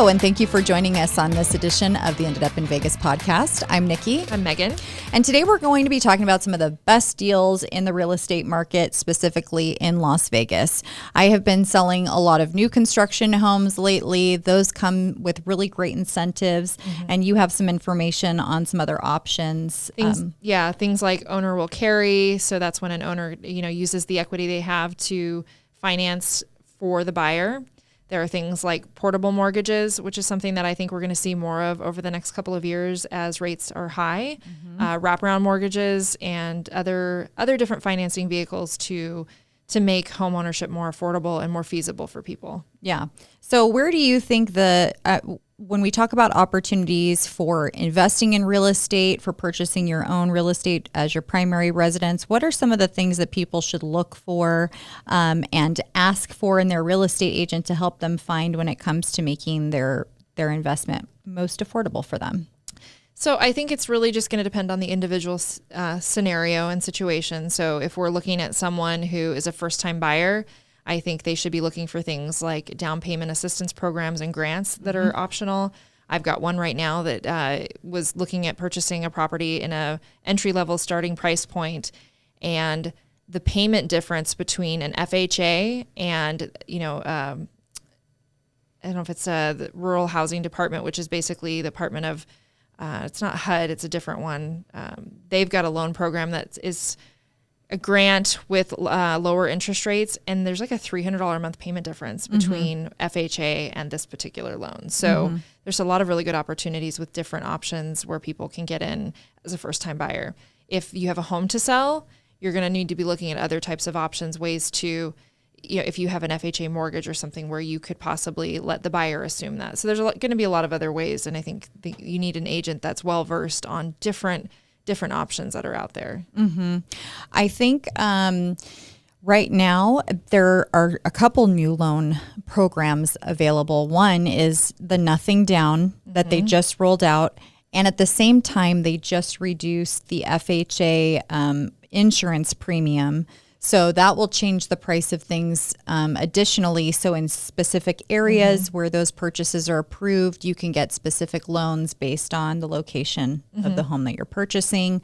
Hello, and thank you for joining us on this edition of the Ended Up in Vegas podcast. I'm Nikki. I'm Megan. And today we're going to be talking about some of the best deals in the real estate market, specifically in Las Vegas. I have been selling a lot of new construction homes lately. Those come with really great incentives, and you have some information on some other options. Things like owner will carry. So that's when an owner, uses the equity they have to finance for the buyer. There are things like portable mortgages, which is something that I think we're going to see more of over the next couple of years as rates are high. Wraparound mortgages and other different financing vehicles to make home ownership more affordable and more feasible for people. Yeah. So where do you think when we talk about opportunities for investing in real estate, for purchasing your own real estate as your primary residence, what are some of the things that people should look for and ask for in their real estate agent to help them find when it comes to making their investment most affordable for them? So I think it's really just going to depend on the individual scenario and situation. So if we're looking at someone who is a first-time buyer, I think they should be looking for things like down payment assistance programs and grants that are optional. I've got one right now that was looking at purchasing a property in a entry-level starting price point, and the payment difference between an FHA and, I don't know if it's the Rural Housing Department, which is basically the Department of, it's not HUD, it's a different one. They've got a loan program that is a grant with lower interest rates, and there's like a $300 a month payment difference between FHA and this particular loan. So there's a lot of really good opportunities with different options where people can get in as a first-time buyer. If you have a home to sell, you're going to need to be looking at other types of options, ways to, if you have an FHA mortgage or something where you could possibly let the buyer assume that. So there's going to be a lot of other ways, and I think you need an agent that's well-versed on different options that are out there. I think right now there are a couple new loan programs available. One is the nothing down that they just rolled out. And at the same time, they just reduced the FHA insurance premium. So that will change the price of things additionally. So in specific areas where those purchases are approved, you can get specific loans based on the location of the home that you're purchasing.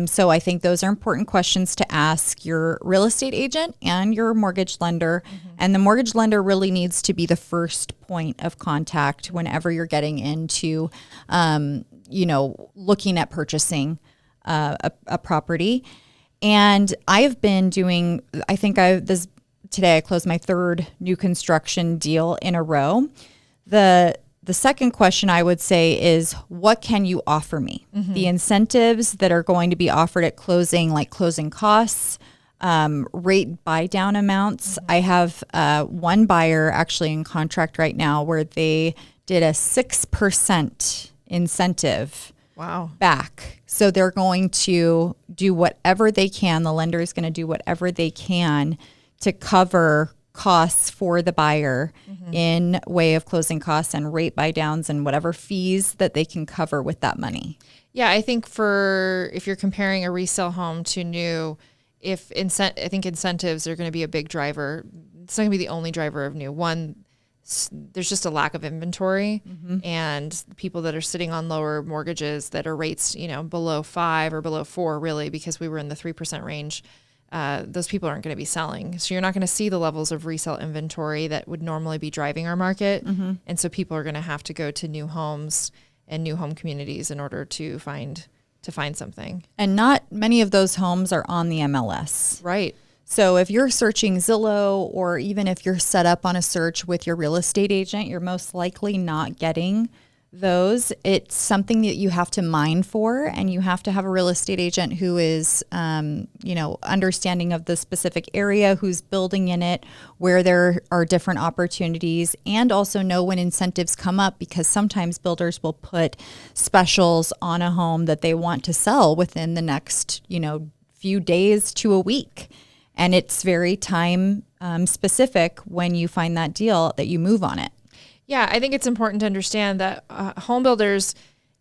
So I think those are important questions to ask your real estate agent and your mortgage lender. And the mortgage lender really needs to be the first point of contact whenever you're getting into, looking at purchasing a property. And I've been doing, today I closed my third new construction deal in a row. The second question I would say is, what can you offer me? The incentives that are going to be offered at closing, like closing costs, rate buy down amounts. I have one buyer actually in contract right now where they did a 6% incentive. Wow. Back. So they're going to do whatever they can. The lender is going to do whatever they can to cover costs for the buyer in way of closing costs and rate buy downs and whatever fees that they can cover with that money. Yeah, I think if you're comparing a resale home to new, I think incentives are going to be a big driver. It's not going to be the only driver of new. One, there's just a lack of inventory, and people that are sitting on lower mortgages that are rates, below 5 or below 4, really, because we were in the 3% range, those people aren't going to be selling. So you're not going to see the levels of resale inventory that would normally be driving our market. And so people are going to have to go to new homes and new home communities in order to find something. And not many of those homes are on the MLS. Right. So if you're searching Zillow, or even if you're set up on a search with your real estate agent, you're most likely not getting those. It's something that you have to mine for, and you have to have a real estate agent who is, understanding of the specific area, who's building in it, where there are different opportunities, and also know when incentives come up, because sometimes builders will put specials on a home that they want to sell within the next, few days to a week. And it's very time specific when you find that deal that you move on it. Yeah, I think it's important to understand that home builders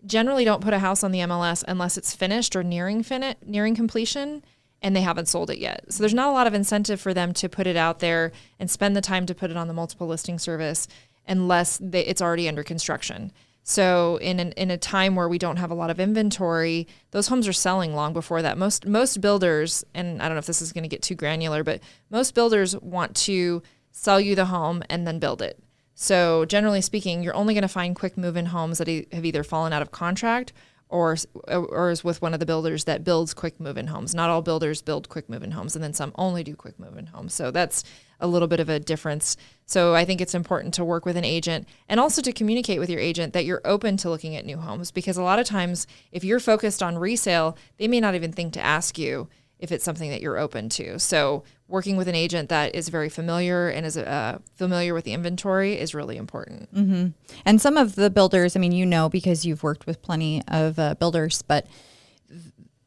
generally don't put a house on the MLS unless it's finished or nearing completion, and they haven't sold it yet. So there's not a lot of incentive for them to put it out there and spend the time to put it on the multiple listing service unless it's already under construction. So in a time where we don't have a lot of inventory, those homes are selling long before that. Most builders, and I don't know if this is going to get too granular, but most builders want to sell you the home and then build it. So generally speaking, you're only going to find quick move-in homes that have either fallen out of contract or is with one of the builders that builds quick move-in homes. Not all builders build quick move-in homes, and then some only do quick move-in homes. So that's a little bit of a difference. So I think it's important to work with an agent and also to communicate with your agent that you're open to looking at new homes, because a lot of times if you're focused on resale, they may not even think to ask you if it's something that you're open to. So working with an agent that is very familiar and is familiar with the inventory is really important. Mm-hmm. And some of the builders, I mean, you know, because you've worked with plenty of builders, but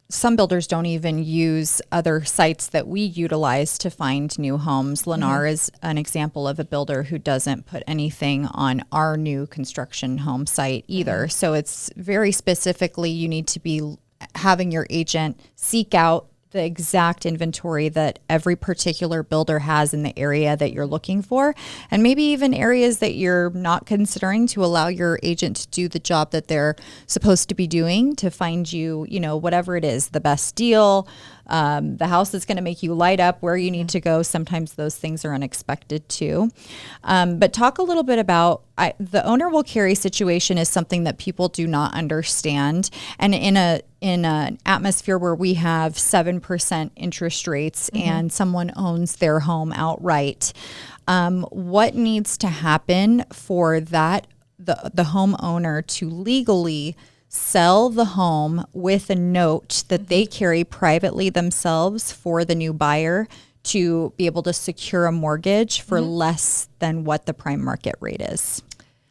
some builders don't even use other sites that we utilize to find new homes. Lennar is an example of a builder who doesn't put anything on our new construction home site either. So it's very specifically, you need to be having your agent seek out the exact inventory that every particular builder has in the area that you're looking for, and maybe even areas that you're not considering, to allow your agent to do the job that they're supposed to be doing to find you, you know, whatever it is, the best deal, the house that's going to make you light up where you need to go. Sometimes those things are unexpected too. But talk a little bit about the owner will carry situation is something that people do not understand. And in an atmosphere where we have 7% interest rates and someone owns their home outright, what needs to happen for that the homeowner to legally sell the home with a note that they carry privately themselves for the new buyer to be able to secure a mortgage for less than what the prime market rate is?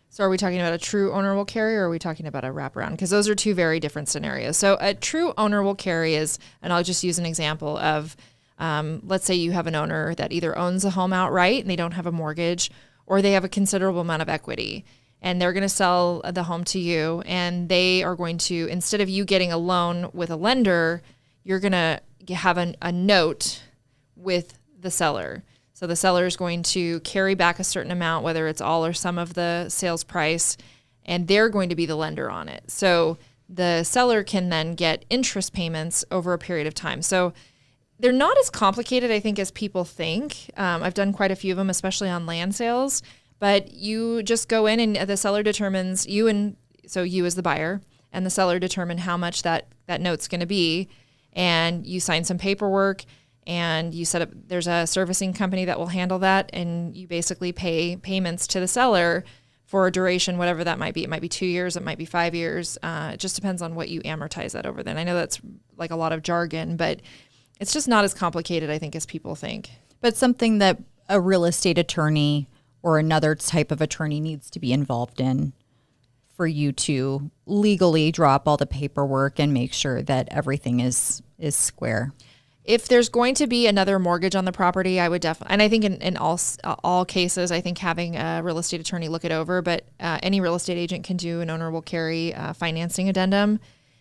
So are we talking about a true owner will carry, or are we talking about a wraparound? Because those are two very different scenarios. So a true owner will carry is, and I'll just use an example of, let's say you have an owner that either owns a home outright and they don't have a mortgage, or they have a considerable amount of equity, and they're going to sell the home to you, and they are going to, instead of you getting a loan with a lender, you're going to have a note with the seller. So the seller is going to carry back a certain amount, whether it's all or some of the sales price, and they're going to be the lender on it. So the seller can then get interest payments over a period of time. So they're not as complicated, I think, as people think. I've done quite a few of them, especially on land sales. But you just go in and the seller determines you as the buyer and the seller determine how much that note's going to be. And you sign some paperwork and you set up, there's a servicing company that will handle that. And you basically pay payments to the seller for a duration, whatever that might be. It might be 2 years, it might be 5 years. It just depends on what you amortize that over then. I know that's like a lot of jargon, but it's just not as complicated, I think, as people think. But something that a real estate attorney or another type of attorney needs to be involved in for you to legally draw up all the paperwork and make sure that everything is square. If there's going to be another mortgage on the property, I would definitely, and I think in all cases, I think having a real estate attorney look it over, but any real estate agent can do an owner will carry financing addendum.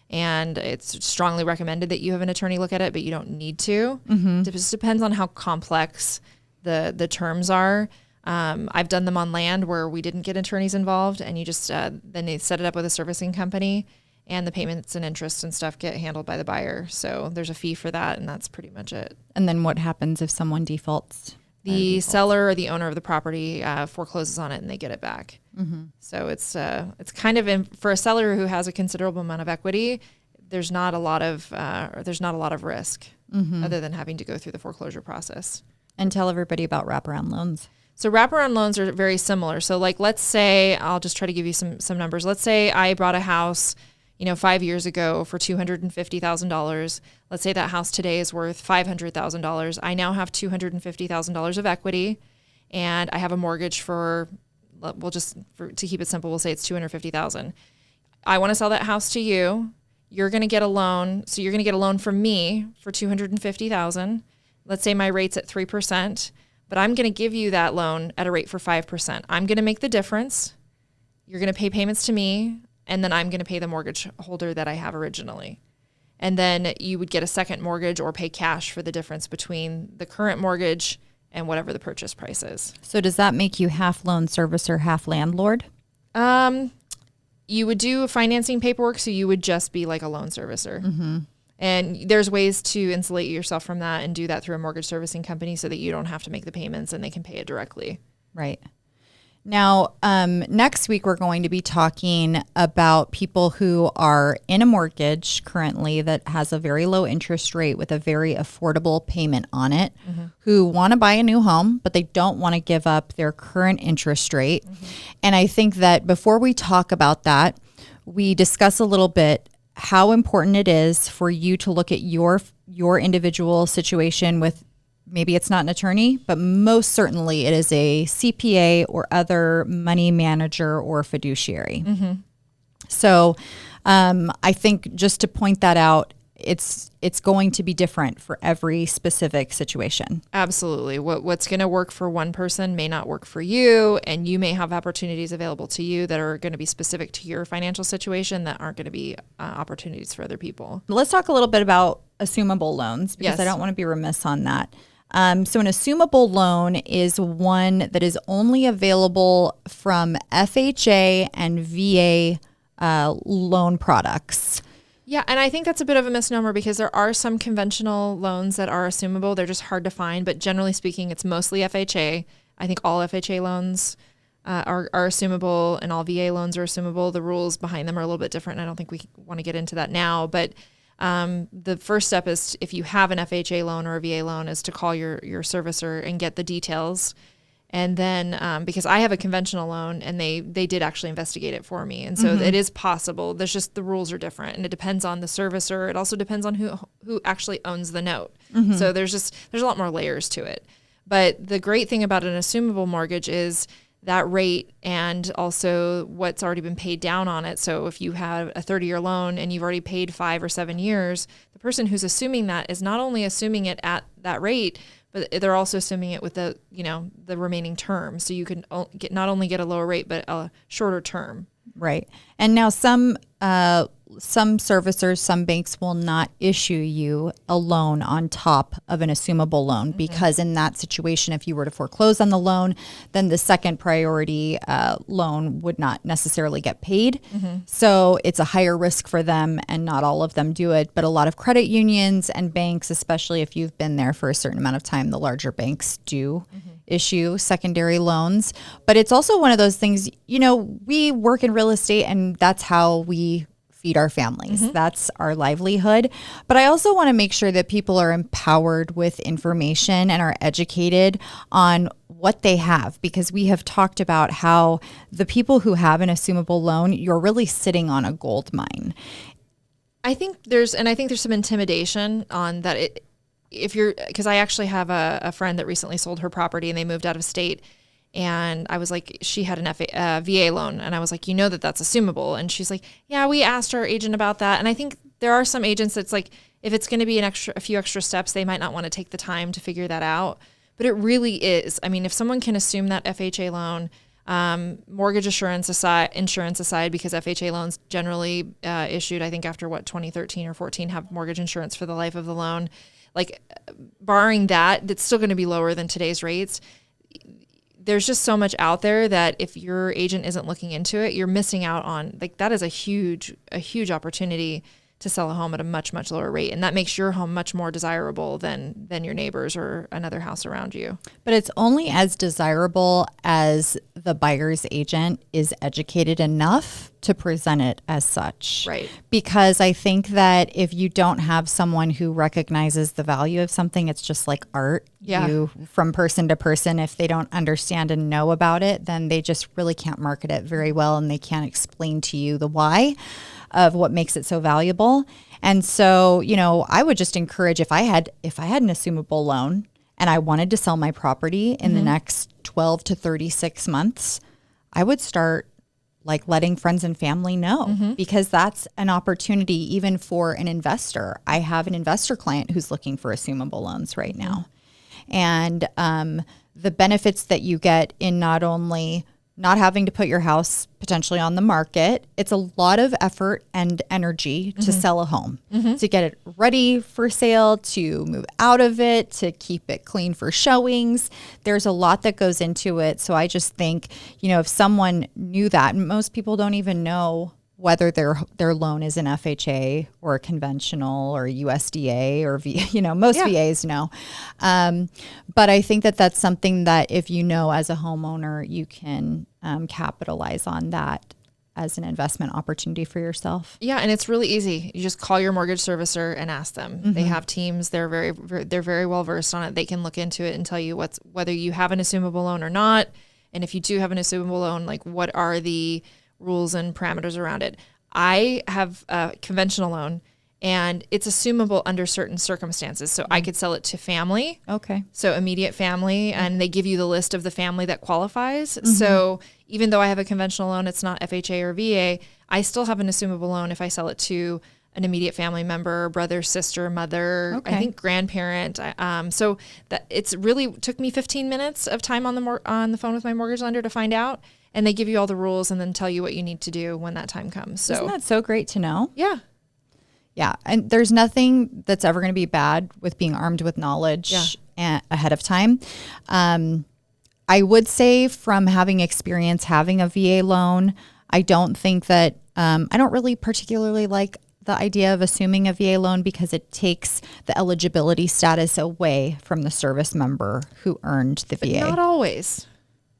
And it's strongly recommended that you have an attorney look at it, but you don't need to. It just depends on how complex the terms are. I've done them on land where we didn't get attorneys involved, and you just then they set it up with a servicing company, and the payments and interest and stuff get handled by the buyer. So there's a fee for that, and that's pretty much it. And then what happens if someone defaults? The seller or the owner of the property forecloses on it, and they get it back. So it's kind of for a seller who has a considerable amount of equity. There's not a lot of risk other than having to go through the foreclosure process. And tell everybody about wraparound loans. So wraparound loans are very similar. So like, let's say, I'll just try to give you some numbers. Let's say I bought a house, 5 years ago for $250,000. Let's say that house today is worth $500,000. I now have $250,000 of equity, and I have a mortgage to keep it simple, we'll say it's $250,000. I want to sell that house to you. You're going to get a loan. So you're going to get a loan from me for $250,000. Let's say my rate's at 3%. But I'm going to give you that loan at a rate for 5%. I'm going to make the difference. You're going to pay payments to me, and then I'm going to pay the mortgage holder that I have originally. And then you would get a second mortgage or pay cash for the difference between the current mortgage and whatever the purchase price is. So does that make you half loan servicer, half landlord? You would do financing paperwork, so you would just be like a loan servicer. And there's ways to insulate yourself from that and do that through a mortgage servicing company so that you don't have to make the payments and they can pay it directly. Right. Now, next week, we're going to be talking about people who are in a mortgage currently that has a very low interest rate with a very affordable payment on it, who want to buy a new home, but they don't want to give up their current interest rate. And I think that before we talk about that, we discuss a little bit how important it is for you to look at your individual situation with, maybe it's not an attorney, but most certainly it is a CPA or other money manager or fiduciary. So I think just to point that out, it's going to be different for every specific situation. Absolutely. What's going to work for one person may not work for you, and you may have opportunities available to you that are going to be specific to your financial situation that aren't going to be opportunities for other people. Let's talk a little bit about assumable loans, because Yes. I don't want to be remiss on that. So an assumable loan is one that is only available from FHA and VA loan products. Yeah, and I think that's a bit of a misnomer because there are some conventional loans that are assumable. They're just hard to find, but generally speaking, it's mostly FHA. I think all FHA loans are assumable, and all VA loans are assumable. The rules behind them are a little bit different. I don't think we want to get into that now, but the first step is, if you have an FHA loan or a VA loan, is to call your servicer and get the details. And then, because I have a conventional loan and they did actually investigate it for me. And so it is possible. There's just, the rules are different, and it depends on the servicer. It also depends on who actually owns the note. So there's a lot more layers to it. But the great thing about an assumable mortgage is that rate and also what's already been paid down on it. So if you have a 30-year loan and you've already paid 5 or 7 years, the person who's assuming that is not only assuming it at that rate, but they're also assuming it with the remaining term. So you can not only get a lower rate, but a shorter term. Right. And now some servicers, some banks will not issue you a loan on top of an assumable loan, because in that situation, if you were to foreclose on the loan, then the second priority loan would not necessarily get paid. So it's a higher risk for them, and not all of them do it. But a lot of credit unions and banks, especially if you've been there for a certain amount of time, the larger banks do issue secondary loans. But it's also one of those things, we work in real estate, and that's how we feed our families. That's our livelihood. But I also want to make sure that people are empowered with information and are educated on what they have, because we have talked about how the people who have an assumable loan, you're really sitting on a gold mine. I think there's some intimidation on that. Because I actually have a friend that recently sold her property and they moved out of state. And I was like, she had an VA loan. And I was like, that's assumable. And she's like, yeah, we asked our agent about that. And I think there are some agents that's like, if it's going to be a few extra steps, they might not want to take the time to figure that out. But it really is. I mean, if someone can assume that FHA loan, mortgage insurance aside, because FHA loans generally issued, I think after 2013 or 14, have mortgage insurance for the life of the loan. Like, barring that, it's still going to be lower than today's rates. There's just so much out there that if your agent isn't looking into it, you're missing out on, that is a huge opportunity to sell a home at a much, much lower rate. And that makes your home much more desirable than your neighbors or another house around you. But it's only as desirable as the buyer's agent is educated enough to present it as such. Right. Because I think that if you don't have someone who recognizes the value of something, it's just like art. Yeah. From person to person, if they don't understand and know about it, then they just really can't market it very well, and they can't explain to you the why of what makes it so valuable. And so, I would just encourage, if I had an assumable loan and I wanted to sell my property in the next 12 to 36 months, I would start letting friends and family know, because that's an opportunity even for an investor. I have an investor client who's looking for assumable loans right now. And the benefits that you get in not only not having to put your house potentially on the market. It's a lot of effort and energy to sell a home, to get it ready for sale, to move out of it, to keep it clean for showings. There's a lot that goes into it. So I just think, if someone knew that, and most people don't even know whether their loan is an FHA or a conventional or USDA or most VAs know. But I think that that's something that if as a homeowner, you can capitalize on that as an investment opportunity for yourself. Yeah, and it's really easy. You just call your mortgage servicer and ask them. They have teams. They're very well versed on it. They can look into it and tell you whether you have an assumable loan or not. And if you do have an assumable loan, like what are the rules and parameters around it. I have a conventional loan and it's assumable under certain circumstances. So I could sell it to family. Okay. So immediate family, and they give you the list of the family that qualifies. So even though I have a conventional loan, it's not FHA or VA, I still have an assumable loan if I sell it to an immediate family member, brother, sister, mother, I think grandparent. So that it's really took me 15 minutes of time on the phone with my mortgage lender to find out. And they give you all the rules and then tell you what you need to do when that time comes. So isn't that so great to know? Yeah. Yeah. And there's nothing that's ever going to be bad with being armed with knowledge ahead of time. I would say from having experience having a VA loan, I don't think that, I don't really particularly like the idea of assuming a VA loan because it takes the eligibility status away from the service member who earned the VA. Not always.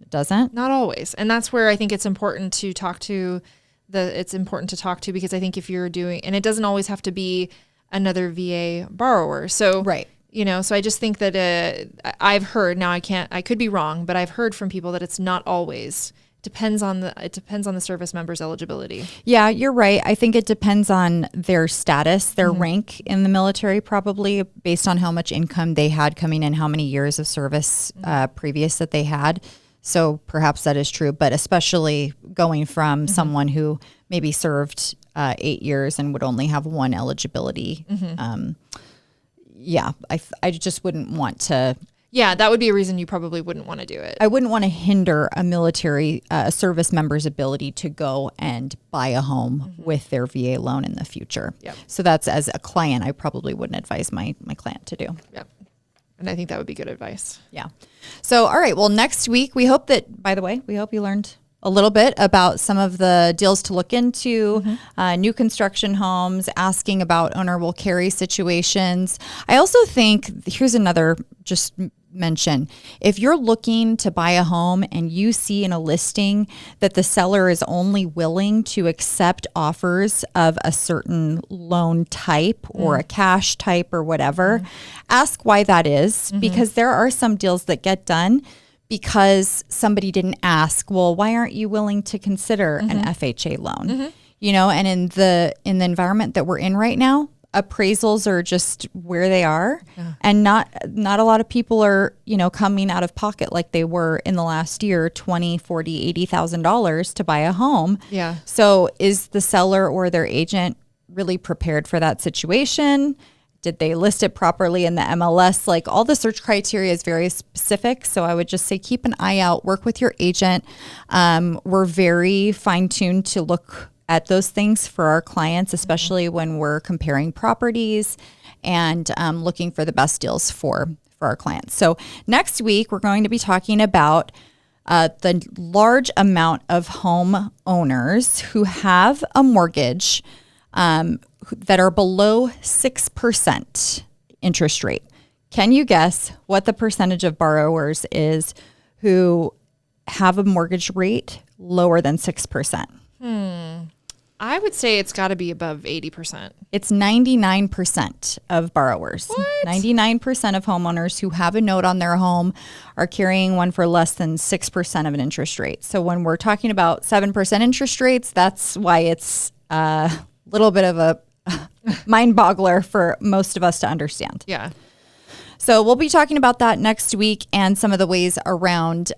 Doesn't? Not always. And that's where I think it's important to talk to because I think if you're doing, and it doesn't always have to be another VA borrower. So, right. So I just think that I've heard, now I could be wrong, but I've heard from people that it's not always. It depends on the service member's eligibility. Yeah, you're right. I think it depends on their status, their rank in the military, probably based on how much income they had coming in, how many years of service previous that they had. So perhaps that is true, but especially going from someone who maybe served 8 years and would only have one eligibility. I just wouldn't want to. Yeah, that would be a reason you probably wouldn't want to do it. I wouldn't want to hinder a military service member's ability to go and buy a home with their VA loan in the future. Yep. So that's, as a client, I probably wouldn't advise my client to do. Yep. And I think that would be good advice. Yeah. So, all right. Well, next week, we hope you learned a little bit about some of the deals to look into, new construction homes, asking about owner will carry situations. I also think, here's another just mention. If you're looking to buy a home and you see in a listing that the seller is only willing to accept offers of a certain loan type or a cash type or whatever, ask why that is, because there are some deals that get done because somebody didn't ask, well, why aren't you willing to consider an FHA loan? And in the environment that we're in right now, appraisals are just where they are, and not a lot of people are coming out of pocket like they were in the last year, $20,000, $40,000, $80,000 to buy a home. Yeah. So is the seller or their agent really prepared for that situation? Did they list it properly in the MLS? Like, all the search criteria is very specific. So I would just say keep an eye out, work with your agent. We're very fine-tuned to look at those things for our clients, especially when we're comparing properties and looking for the best deals for our clients. So next week, we're going to be talking about the large amount of home owners who have a mortgage that are below 6% interest rate. Can you guess what the percentage of borrowers is who have a mortgage rate lower than 6%? I would say it's got to be above 80%. It's 99% of borrowers. What? 99% of homeowners who have a note on their home are carrying one for less than 6% of an interest rate. So when we're talking about 7% interest rates, that's why it's a little bit of a mind boggler for most of us to understand. Yeah. So we'll be talking about that next week and some of the ways around,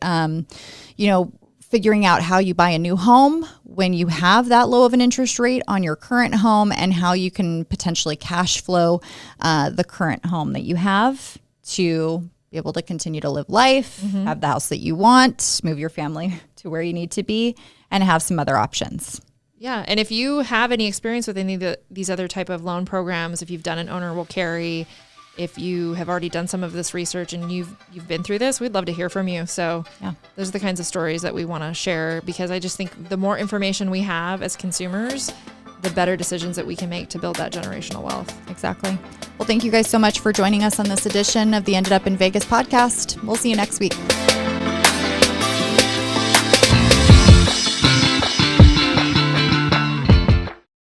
figuring out how you buy a new home when you have that low of an interest rate on your current home, and how you can potentially cash flow the current home that you have to be able to continue to live life, have the house that you want, move your family to where you need to be, and have some other options. Yeah. And if you have any experience with any of these other type of loan programs, if you've done an owner will carry, if you have already done some of this research and you've been through this, we'd love to hear from you. So those are the kinds of stories that we want to share, because I just think the more information we have as consumers, the better decisions that we can make to build that generational wealth. Exactly. Well, thank you guys so much for joining us on this edition of the Ended Up in Vegas podcast. We'll see you next week.